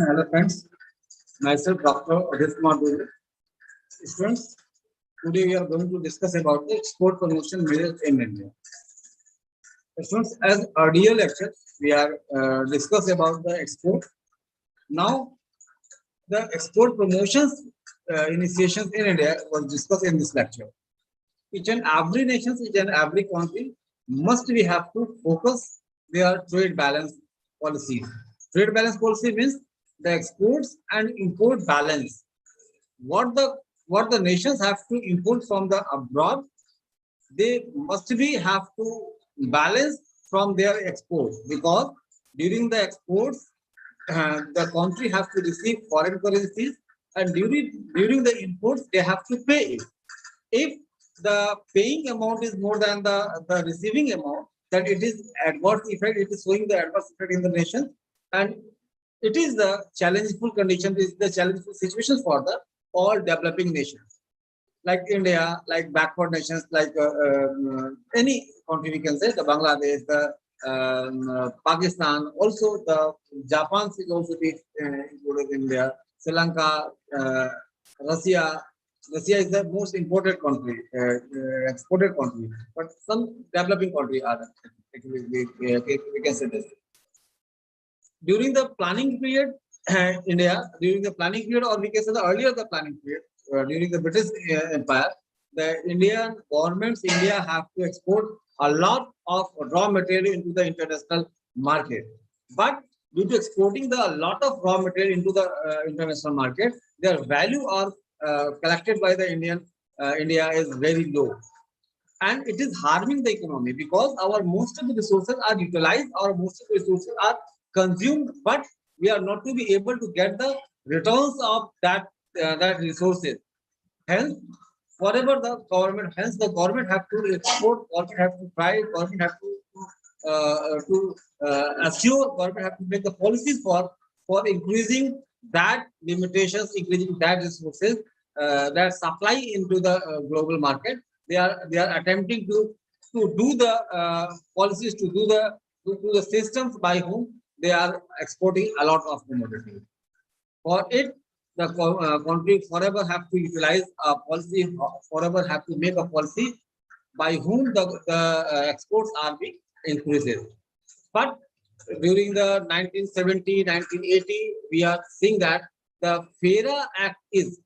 Hello friends, myself Dr. Adit Kumar Dubey. Students, today we are going to discuss about the export promotion measures in India. Students, as earlier lecture, we are discuss about the export. Now, the export promotions initiations in India was discussed in this lecture. Each and every nation, each and every country must we have to focus their trade balance policies. Trade balance policy means the exports and import balance. What the what the nations have to import from the abroad, they must be have to balance from their exports, because during the exports the country have to receive foreign currencies, and during the imports they have to pay it. If the paying amount is more than the receiving amount, that it is adverse effect, it is showing the adverse effect in the nation, and it is the challengeful condition, it is the challengeful situation for the all developing nations like India, like backward nations, like any country we can say, the Bangladesh, the Pakistan, also the Japan is also be included in there, Sri Lanka, Russia. Russia is the most imported country, exported country, but some developing country are actually we can say this. During the planning period, India, during the planning period, or we can say the earlier the planning period, during the British Empire, the Indian governments, India have to export a lot of raw material into the international market. But due to exporting the a lot of raw material into the international market, their value are collected by the India is very low, and it is harming the economy because our most of the resources are utilized or most of the resources are consumed, but we are not to be able to get the returns of that resources. Hence, whatever the government, hence the government have to export, government have to try, government have to assure, government have to make the policies for increasing that limitations, increasing that resources, that supply into the global market. They are attempting to do the policies, to do the systems by whom they are exporting a lot of commodities. For it, the country forever have to utilize a policy, forever have to make a policy by whom the exports are being increased. But during the 1970, 1980, we are seeing that the FARA Act is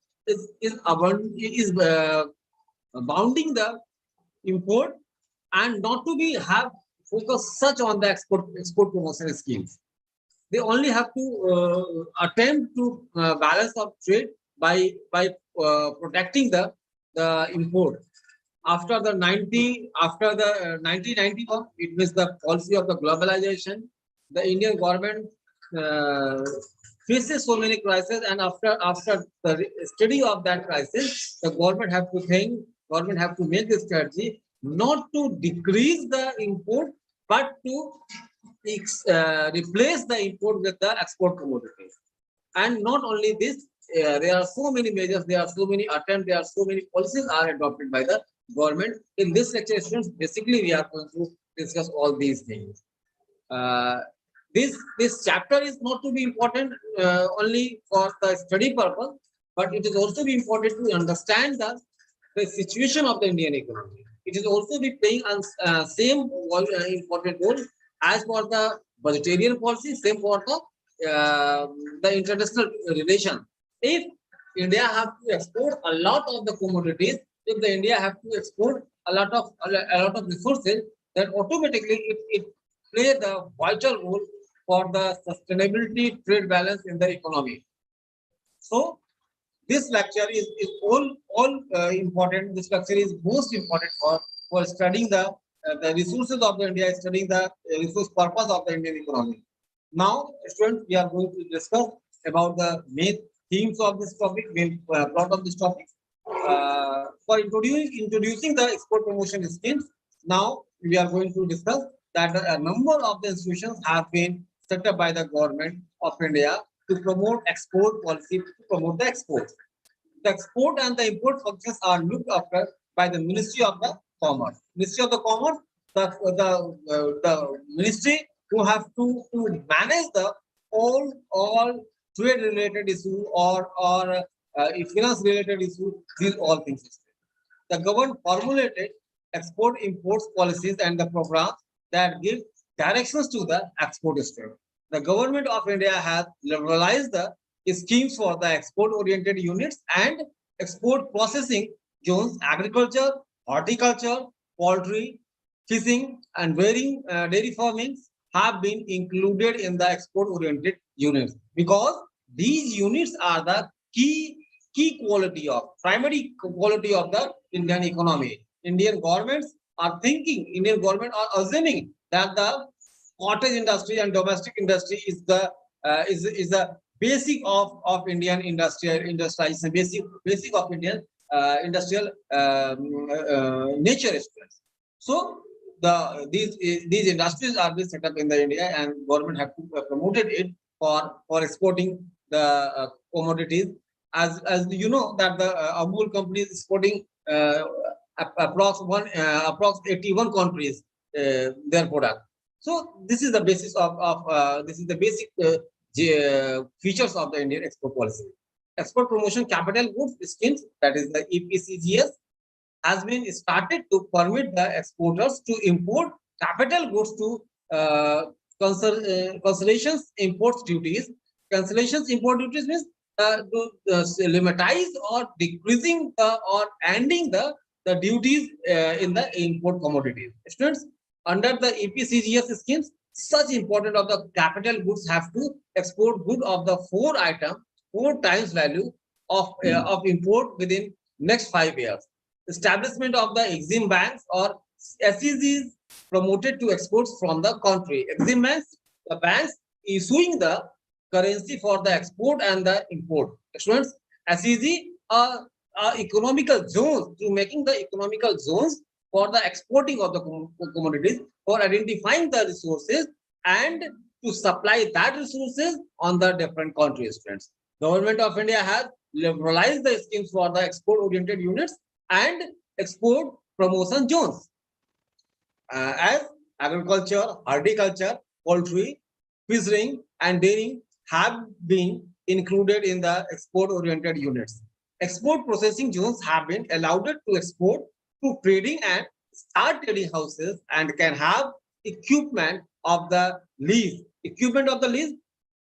bounding the import and not to be have focus such on the export promotion schemes. They only have to attempt to balance of trade by protecting the import. After the 1991, it means the policy of the globalization. The Indian government uh, faces so many crises, and after the study of that crisis, the government have to make a strategy not to decrease the import, but to replace the import with the export commodities. And not only this, there are so many measures, there are so many attempts, there are so many policies are adopted by the government. In this lecture, students, basically we are going to discuss all these things. Uh, this chapter is not to be important only for the study purpose, but it is also be important to understand the situation of the Indian economy. It is also be playing same important role as for the budgetarian policy, same for the international relation. If India have to export a lot of the commodities, if the India have to export a lot of resources, then automatically it play the vital role for the sustainability trade balance in the economy. So this lecture is all important. This lecture is most important for studying the resources of the India, studying the resource purpose of the Indian economy. Now, students, we are going to discuss about the main themes of this topic, main plot of this topic. For introducing the export promotion schemes, now we are going to discuss that a number of the institutions have been set up by the government of India to promote export policy, to promote the exports. The export and the import functions are looked after by the Ministry of the Commerce. Ministry of the Commerce, the ministry who have to manage the all trade related issue or finance related issue, these all things. The government formulated export imports policies and the programs that give directions to the export stream. The government of India has liberalized the schemes for the export oriented units and export processing zones, agriculture, horticulture, poultry, fishing, and dairy farming have been included in the export oriented units because these units are the primary quality of the Indian economy. Indian government are assuming that the cottage industry and domestic industry is the basic of Indian industrialization, basic of Indian industrial nature. So these industries are being set up in the India, and government have to promoted it for exporting the commodities. As you know that the Amul company is exporting approx 81 countries their product. So this is the basis of this is the basic features of the Indian export policy. Export promotion capital goods schemes, that is the EPCGS, has been started to permit the exporters to import capital goods to consolidations imports duties. Consolidations import duties means to limitize or decreasing or ending the duties in the import commodities. Students, under the EPCGS schemes, such important of the capital goods have to export good of the four times value of import within next 5 years. Establishment of the Exim banks or SEZs promoted to exports from the country. Exim banks, the banks issuing the currency for the export and the import. Students, SEZ are economical zones, to making the economical zones for the exporting of the commodities, for identifying the resources and to supply that resources on the different countries. Friends, Government of India has liberalized the schemes for the export oriented units and export promotion zones as agriculture, horticulture, poultry, fishing, and dairying have been included in the export oriented units. Export processing zones have been allowed to export to trading and start trading houses and can have equipment of the lease. Equipment of the lease,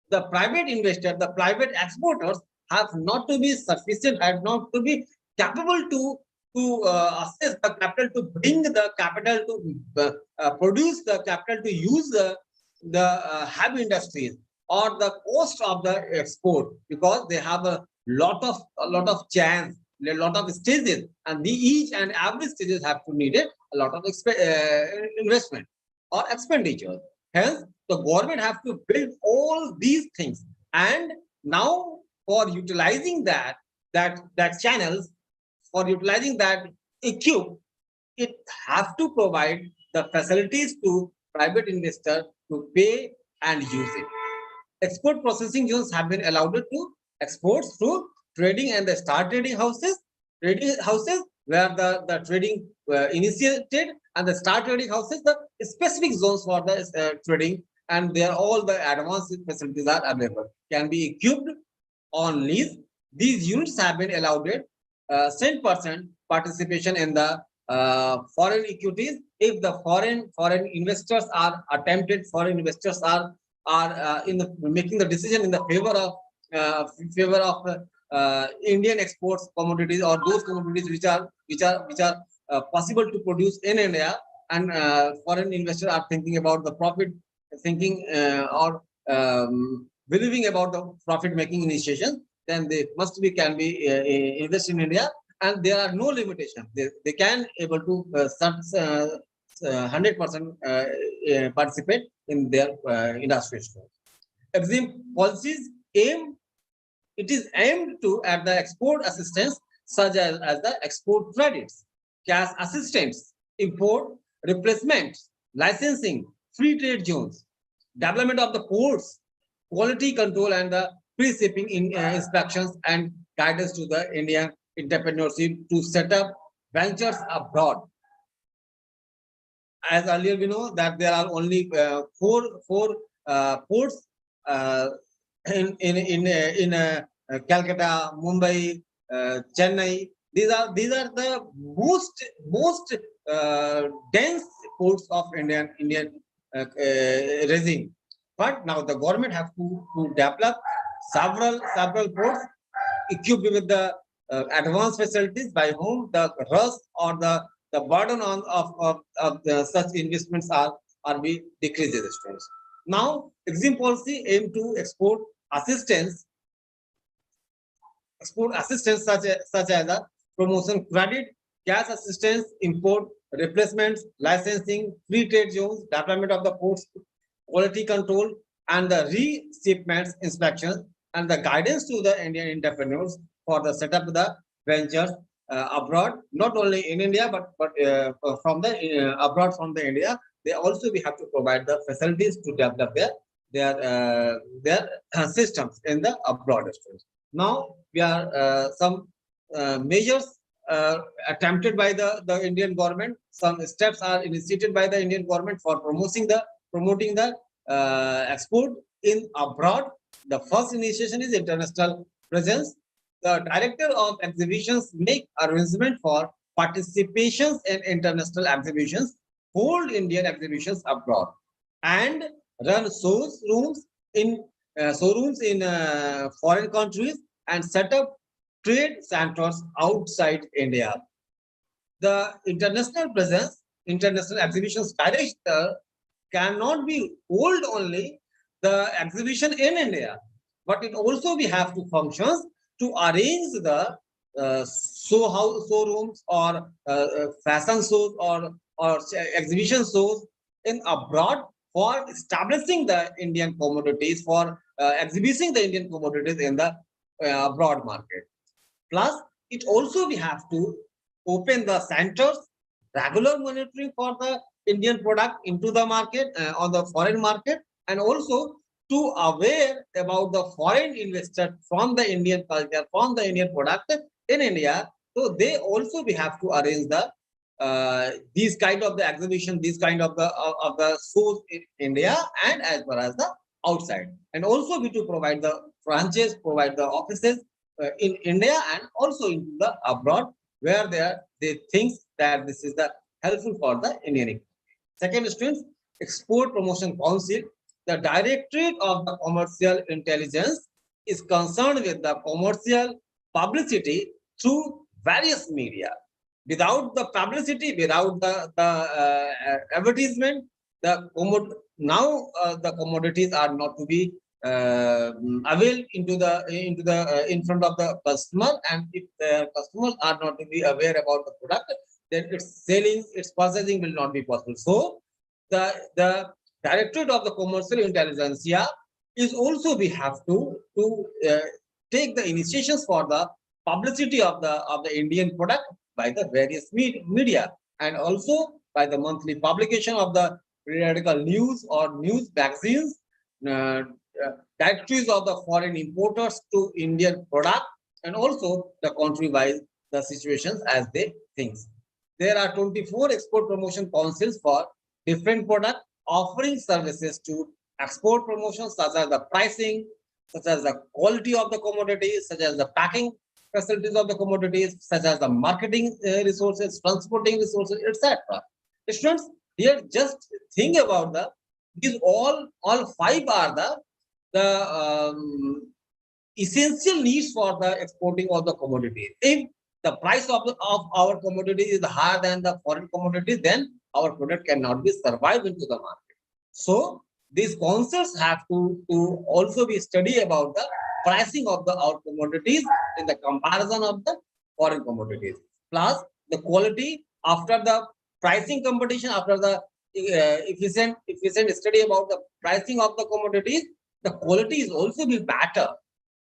the private investor, the private exporters have not to be sufficient, have not to be capable to assess the capital, to bring the capital, to produce the capital, to use the heavy industries or the cost of the export, because they have a lot of chance, a lot of stages, and each and every stages have to need a lot of investment or expenditure. Hence, the government have to build all these things, and now for utilizing that channels, for utilizing that equip, it have to provide the facilities to private investor to pay and use it. Export processing zones have been allowed to exports through trading and the start trading houses where the trading initiated, and the start trading houses, the specific zones for the trading, and there all the advanced facilities are available, can be equipped on lease. These units have been allowed 10% participation in the foreign equities if the foreign investors are in the making the decision in the favor of Indian exports commodities, or those commodities which are possible to produce in India, and foreign investors are thinking about the profit, thinking or believing about the profit making initiation, then they can be invest in India, and there are no limitations. They can able to 100% participate in their industry. Exim policies is aimed to at the export assistance, such as the export credits, cash assistance, import replacement, licensing, free trade zones, development of the ports, quality control, and the pre-shipping inspections, and guidance to the Indian entrepreneurship to set up ventures abroad. As earlier we know that there are only four ports Calcutta, Mumbai, Chennai. These are the most dense ports of Indian regime. But now the government have to develop several ports equipped with the advanced facilities by whom the rust or the burden of such investments are be decreases. Students. Now, Exim policy aim to assistance export assistance such as a promotion credit, cash assistance, import replacements, licensing, free trade zones, development of the ports, quality control, and the reshipments inspections, and the guidance to the Indian entrepreneurs for the setup of the ventures abroad, not only in India but from the abroad from the India. They also we have to provide the facilities to develop their systems in the abroad. Now we are some measures attempted by the Indian government. Some steps are initiated by the Indian government for promoting the export in abroad. The first initiation is international presence. The director of exhibitions make arrangement for participations in international exhibitions, hold Indian exhibitions abroad, and run showrooms in foreign countries and set up trade centers outside India. The international presence, international exhibitions director cannot be hold only the exhibition in India, but it also we have to functions to arrange the showrooms or fashion shows or exhibition shows in abroad for establishing the Indian commodities, for exhibiting the Indian commodities in the abroad market. Plus, it also we have to open the centers, regular monitoring for the Indian product into the market on the foreign market, and also to aware about the foreign investor from the Indian culture, from the Indian product in India. So they also we have to arrange the these kind of the exhibition, these kind of the shows in India and as well as the outside, and also we to provide the branches, provide the offices in India and also into the abroad where they think that this is the helpful for the Indian economy. Second, students, Export Promotion Council, the Directorate of the Commercial Intelligence is concerned with the commercial publicity through various media. Without the publicity, without the advertisement, the commodities are not to be availed in front of the customer, and if the customers are not to be aware about the product, then its selling, its purchasing will not be possible. So the Directorate of the Commercial Intelligence is also we have to take the initiations for the publicity of the Indian product by the various media, and also by the monthly publication of the periodical news or news magazines, directories of the foreign importers to Indian product, and also the country-wise the situations as they think. There are 24 export promotion councils for different products offering services to export promotions, such as the pricing, such as the quality of the commodities, such as the packing facilities of the commodities, such as the marketing resources, transporting resources, etc. Students, here just think about these all five are the essential needs for the exporting of the commodities. If the price of our commodity is higher than the foreign commodities, then our product cannot be survived into the market. So these concepts have to also be studied about the pricing of our commodities in the comparison of the foreign commodities. Plus the quality after the pricing competition, after the efficient study about the pricing of the commodities, the quality is also be better,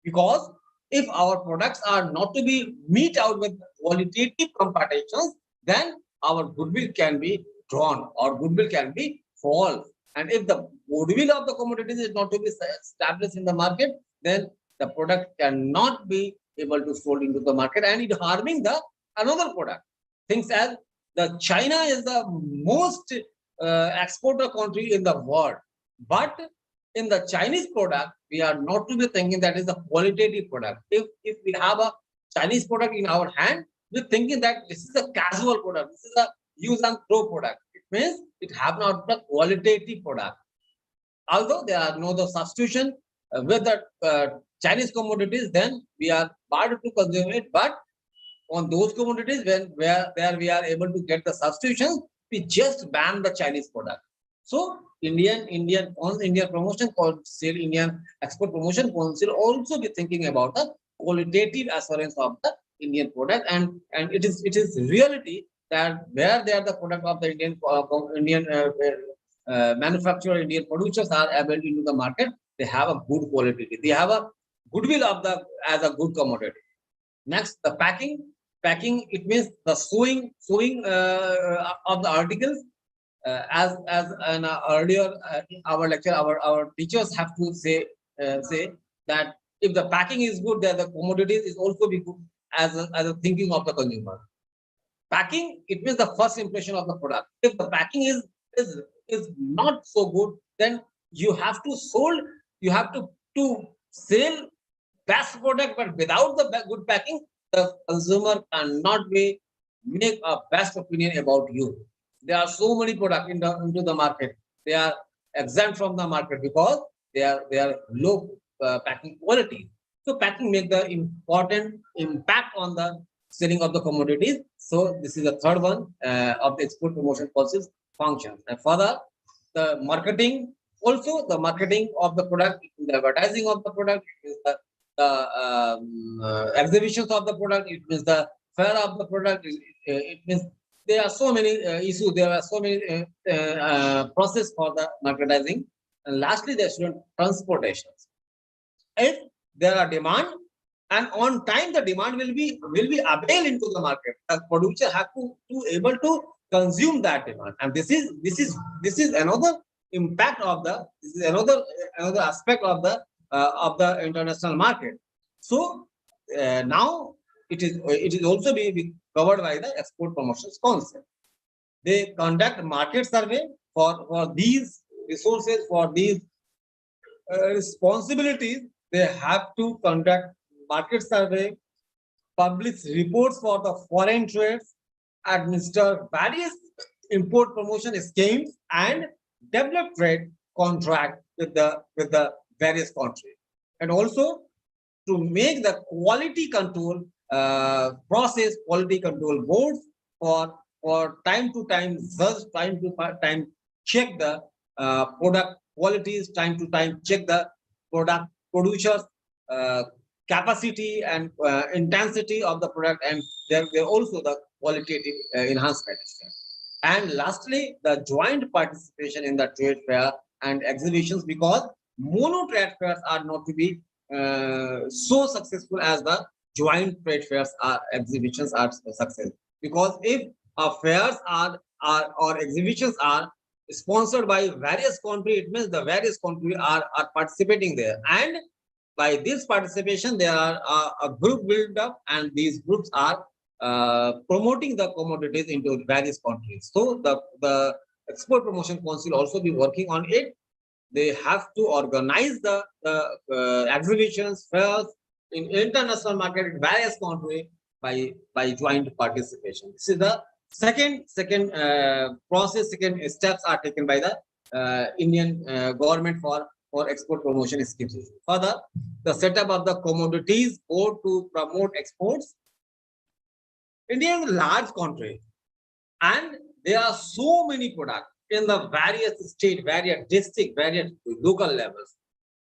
because if our products are not to be meet out with qualitative competitions, then our goodwill can be drawn or goodwill can be fall. And if the goodwill of the commodities is not to be established in the market, then the product cannot be able to sold into the market, and it harming the another product. Things as the China is the most exporter country in the world, but in the Chinese product, we are not to be thinking that is a qualitative product. If we have a Chinese product in our hand, we're thinking that this is a casual product, this is a use and throw product. It means it have not the qualitative product. Although there are no the substitution with the Chinese commodities, then we are barred to consume it. But on those commodities where we are able to get the substitutions, we just ban the Chinese product. So Indian Promotion Council, Indian Export Promotion Council also be thinking about the qualitative assurance of the Indian product, and it is reality that where they are the product of the Indian manufacturer, Indian producers are able into the market, they have a good quality, they have a goodwill of the as a good commodity. Next, the packing. Packing, it means the sewing of the articles. As an earlier our lecture, our teachers have to say that if the packing is good, then the commodities is also be good as a thinking of the consumer. Packing, it means the first impression of the product. If the packing is not so good, then you have to sell best product, but without the good packing, the consumer cannot make a best opinion about you. There are so many products into the market. They are exempt from the market because they are low packing quality. So packing makes the important impact on the selling of the commodities. So this is the third one of the export promotion policies functions. And further, the marketing, also the marketing of the product, the advertising of the product, exhibitions of the product, it means the fair of the product, it means there are so many issues, there are so many process for the marketing. And lastly, the student transportations. If there are demand, and on time the demand will be available into the market, the producer have to able to consume that demand. And this is another impact of the, this is another aspect of the international market. So now it is also be covered by the export promotions concept. They conduct market survey for these resources, for these responsibilities. They have to conduct market survey, publish reports for the foreign trades, administer various import promotion schemes, and develop trade contract with the various countries. And also to make the quality control process, quality control boards for time to time check the product qualities, time to time check the product producers capacity and intensity of the product, and there also the qualitative enhancement. And lastly, the joint participation in the trade fair and exhibitions, because mono trade fairs are not to be so successful as the joint trade fairs are exhibitions are successful. Because if fairs are or exhibitions are sponsored by various countries, it means the various countries are participating there, and by this participation there are a group built up, and these groups are promoting the commodities into various countries. So the Export Promotion Council also be working on it. They have to organize the exhibitions, fairs in international market in various countries by joint participation. This is the second process, second steps are taken by the Indian government for export promotion schemes. Further, the setup of the commodities board to promote exports. India is a large country, and there are so many products in the various state, various district, various local levels.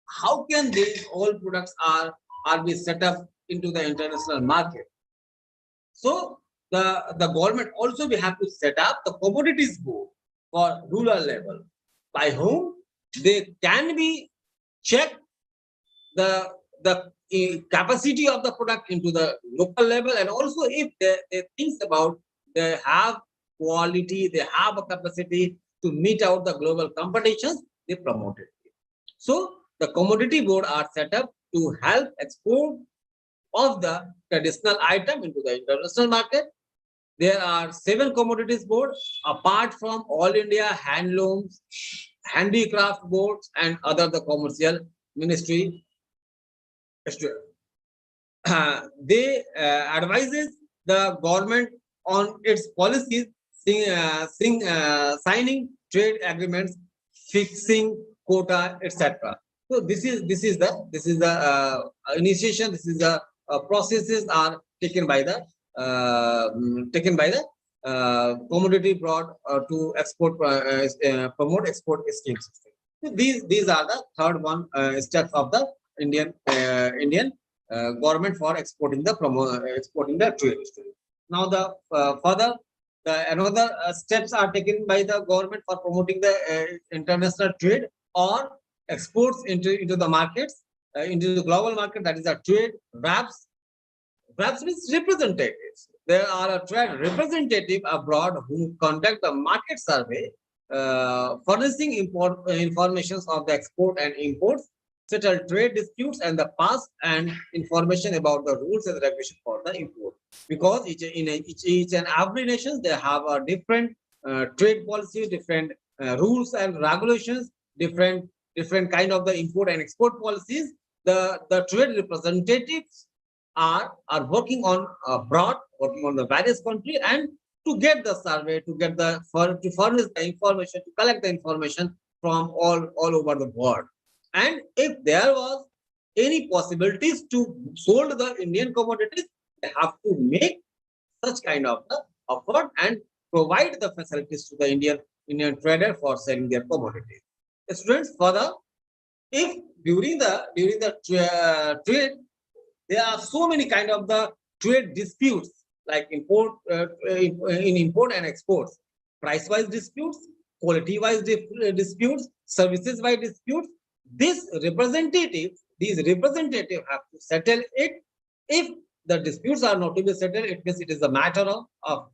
How can these all products are be set up into the international market? So the government also we have to set up the commodities board for rural level, by whom they can be check the capacity of the product into the local level, and also if they think about they have quality, they have a capacity to meet out the global competitions, they promote it. So the commodity board are set up to help export of the traditional item into the international market. There are 7 commodities boards apart from All India handicraft boards and other the commercial ministry. They advises the government on its policies, signing trade agreements, fixing quota, etc. So this is the initiation. This is the processes are taken by the commodity board to export promote export schemes. So these are the third one steps of the Indian government for exporting the trade. Now the further the another steps are taken by the government for promoting the international trade or exports into the markets, into the global market. That is a trade wraps. Wraps means representatives. There are a trade representative abroad who conduct a market survey, furnishing informations of the export and imports, settle trade disputes and the past, and information about the rules and regulations for the import. Because each and every nation, they have a different trade policy, different rules and regulations, different kind of the import and export policies. The trade representatives are working on abroad, working on the various country, and to get the survey, to furnish the information, to collect the information from all over the world. And if there was any possibilities to sold the Indian commodities, they have to make such kind of the effort and provide the facilities to the Indian trader for selling their commodities. Students, further, if during the trade, there are so many kind of the trade disputes like in import and exports, price wise disputes, quality wise disputes, services wise disputes. These representatives have to settle it. If the disputes are not to be settled, it means it is a matter of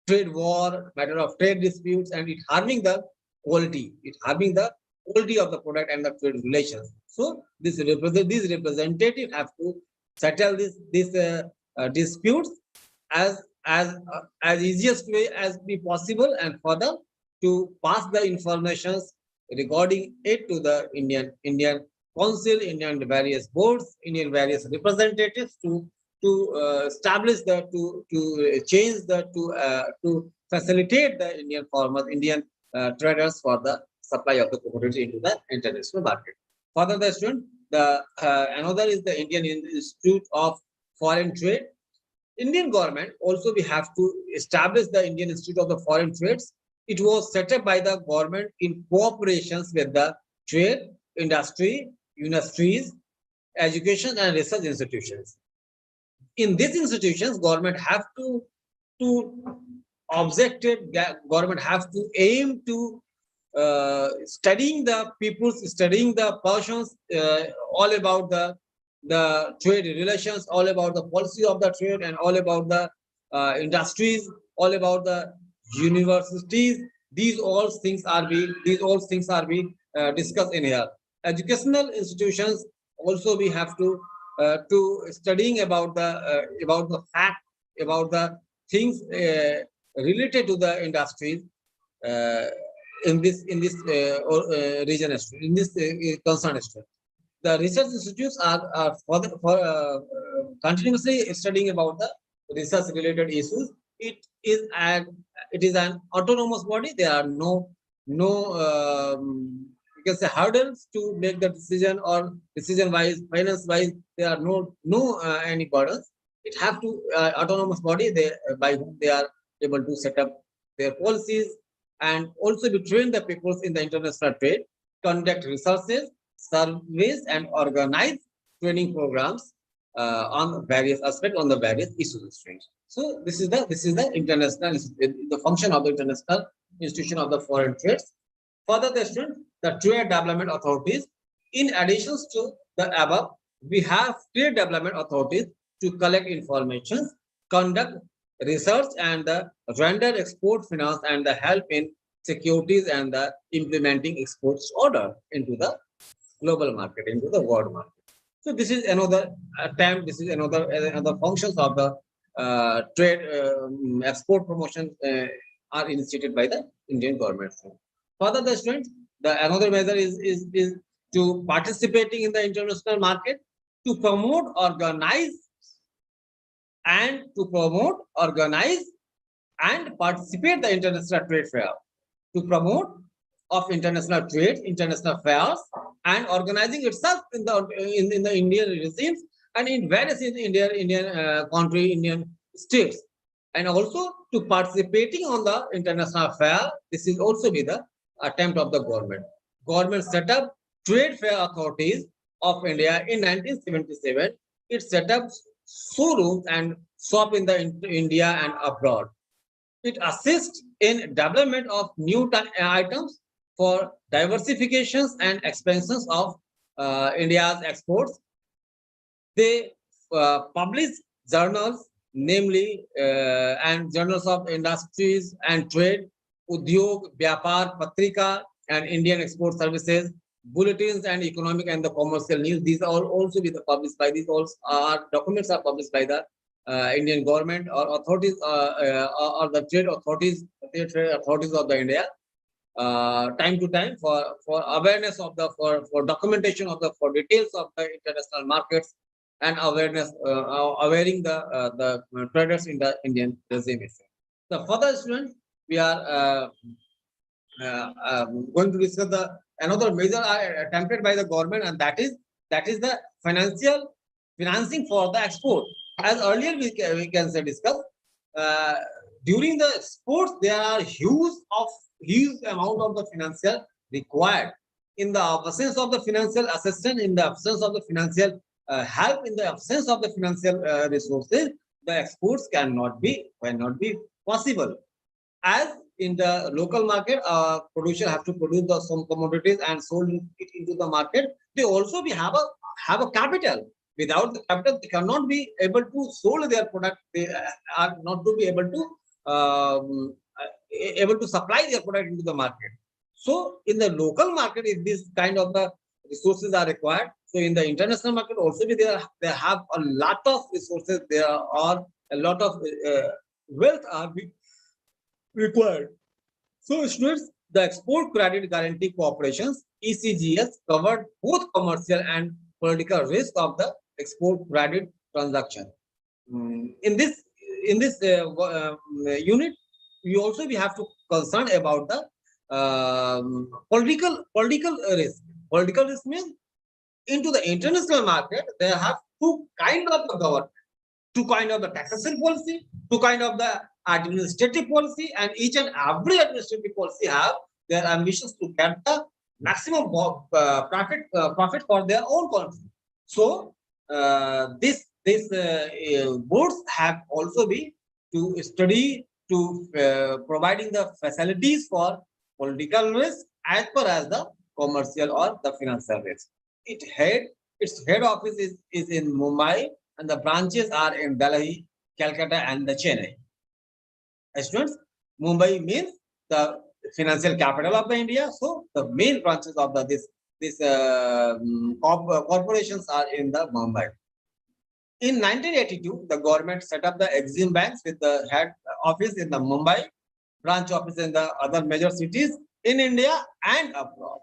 trade war, matter of trade disputes, and it harming the quality. It harming the quality of the product and the trade relations. So these representatives have to settle these disputes as easiest way as be possible, and further to pass the informations regarding it to the Indian Council, Indian various boards, Indian various representatives to establish the to change the to facilitate the Indian farmers, Indian traders for the supply of the commodity into the international market. Further, the student, the another is the Indian Institute of Foreign Trade. Indian government also we have to establish the Indian Institute of the Foreign Trades. It was set up by the government in cooperations with the trade, industry, universities, education and research institutions. In these institutions, government have to objective, government have to aim to studying the people's, studying the persons, all about the trade relations, all about the policy of the trade, and all about the industries, all about the universities. These all things are being discussed in here. Educational institutions also we have to studying about the fact, about the things related to the industries in this region, in this concern. The research institutes are continuously studying about the research related issues. It is an autonomous body. There are no you can say hurdles to make the decision, or decision wise, finance wise, there are no any burdens. It have to autonomous body, they by whom they are able to set up their policies, and also to train the peoples in the international trade, conduct researches, surveys, and organize training programs on various aspects, on the various issues. So this is the international, the function of the international institution of the foreign trades. Further, the trade development authorities. In addition to the above, we have trade development authorities to collect information, conduct research, and render export finance, and the help in securities and the implementing exports order into the global market, into the world market. So this is another attempt. This is another functions of the trade export promotion are initiated by the Indian government. Further, the students, the another measure is to participating in the international market to promote, organize and participate the international trade fair, to promote of international trade, international fairs, and organizing itself in the Indian regimes and in various Indian country, Indian states, and also to participating on the international fair. This is also be the attempt of the government. Government set up trade fair authorities of India in 1977. It set up showrooms and shop in the India and abroad. It assists in development of new items for diversifications and expansions of India's exports. They publish journals, namely and journals of industries and trade, Udyog, Vyapar, Patrika, and Indian Export Services, bulletins and economic and the commercial news. These are also be the published by these. Also, documents are published by the Indian government or authorities or the trade authorities of the India time to time for awareness of the for documentation of the for details of the international markets and awareness awareing the traders in the Indian regime. The further students, we are going to discuss the another measure attempted by the government, and that is the financing for the export. As earlier we can say discuss during the exports there are huge amount of the financial required. In the absence of the financial assistance, in the absence of the financial help, in the absence of the financial resources, the exports cannot be possible. As in the local market, producer have to produce some commodities and sold it into the market. They also have a capital. Without the capital, they cannot be able to sold their product. They are not to be able to supply their product into the market. So in the local market, if this kind of the resources are required, so in the international market also they have a lot of resources. There are a lot of wealth are required. So students, the Export Credit Guarantee Corporations (ECGS) covered both commercial and political risk of the export credit transaction. In this unit, we have to concern about the political risk. Political risk means into the international market there have two kind of the government, two kind of the taxation policy, two kind of the administrative policy, and each and every administrative policy have their ambitions to get the maximum profit for their own country. So this boards have also been to study to providing the facilities for political risk as well as the commercial or the financial risk. Its head office is in Mumbai, and the branches are in Delhi, Calcutta, and the Chennai. Students, Mumbai means the financial capital of the India. So the main branches of this corporations are in the Mumbai. In 1982, the government set up the Exim Banks with the head office in the Mumbai, branch office in the other major cities in India and abroad.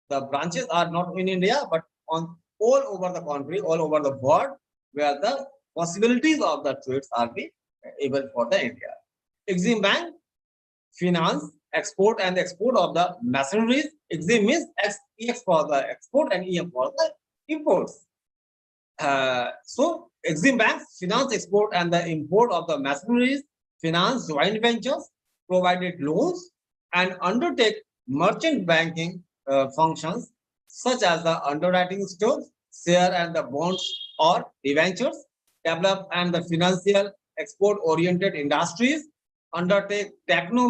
The branches are not in India, but on all over the country, all over the world, where the possibilities of the trades are be able for the India. Exim Bank finance export and export of the machineries. Exim means Ex for the export and EM for the imports. So Exim Banks finance export and the import of the machineries, finance joint ventures, provided loans, and undertake merchant banking functions such as the underwriting stocks, share and the bonds or debentures, develop and the financial export-oriented industries, undertake techno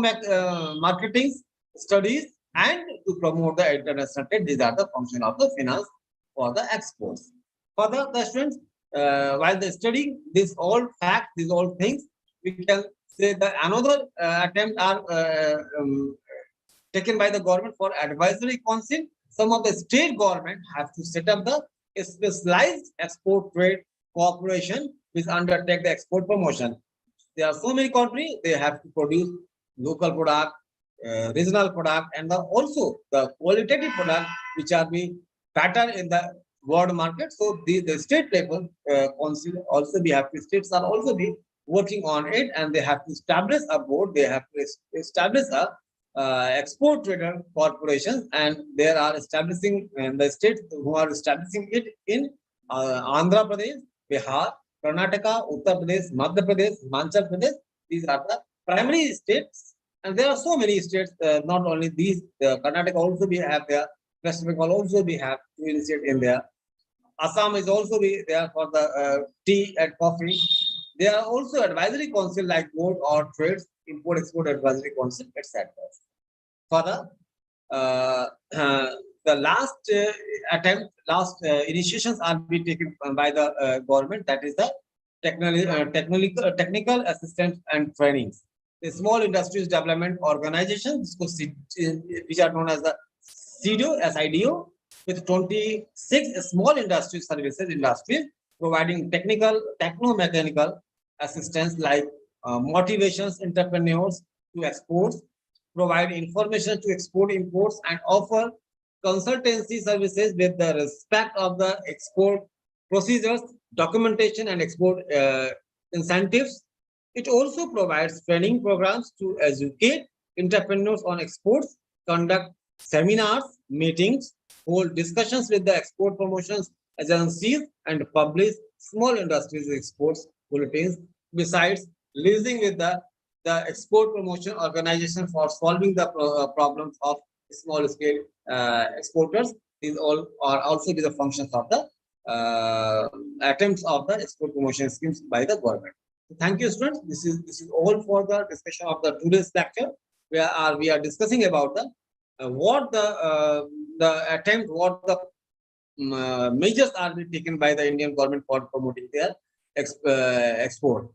marketing studies, and to promote the international trade. These are the function of the finance for the exports. Further, the students, while they studying these all facts, these all things, we can say that another attempt are taken by the government for advisory council. Some of the state government have to set up the specialized export trade corporation which undertake the export promotion. There are so many countries, they have to produce local product, regional product and also the qualitative product which are being better in the world market. So the state level council also we have to states are also be working on it, and they have to establish a board. They have to establish a export trader corporations, and they are establishing the states who are establishing it in Andhra Pradesh, Bihar, Karnataka, Uttar Pradesh, Madhya Pradesh, Himachal Pradesh. These are the primary states, and there are so many states. Not only these, Karnataka also we have there. West Bengal also we have to initiate in there. Assam is also be there for the tea and coffee. There are also advisory council like board or trades, import export advisory council, etc. For the last attempt, last initiations are being taken by the government. That is the technical assistance and trainings. The small industries development organizations, which are known as the SIDO, with 26 small industry services industries providing techno-mechanical assistance like motivations entrepreneurs to exports, provide information to export imports, and offer consultancy services with the respect of the export procedures, documentation, and export incentives. It also provides training programs to educate entrepreneurs on exports, conduct seminars, meetings, hold discussions with the export promotions agencies, and publish small industries exports bulletins. Besides, liaising with the export promotion organization for solving the problems of small scale exporters. These all are also the functions of the attempts of the export promotion schemes by the government. So thank you, students. This is all for the discussion of the today's lecture. We are discussing about the what the attempt, what the measures are being taken by the Indian government for promoting their export.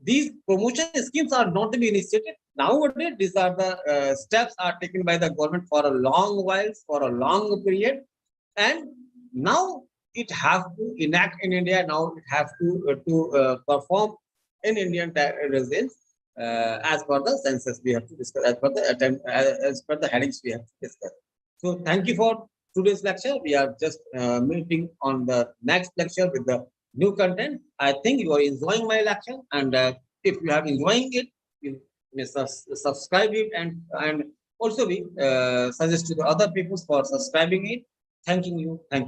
These promotion schemes are not to be initiated nowadays. These are the steps are taken by the government for a long while, for a long period, and now it have to enact in India. Now it have to perform in Indian residents as per the census we have to discuss, as per the attempt, as per the headings we have to discuss. So thank you for today's lecture. We are just meeting on the next lecture with the new content. I think you are enjoying my lecture, and if you are enjoying it, you may subscribe it, and also we suggest to the other people for subscribing it. Thanking you. Thank you.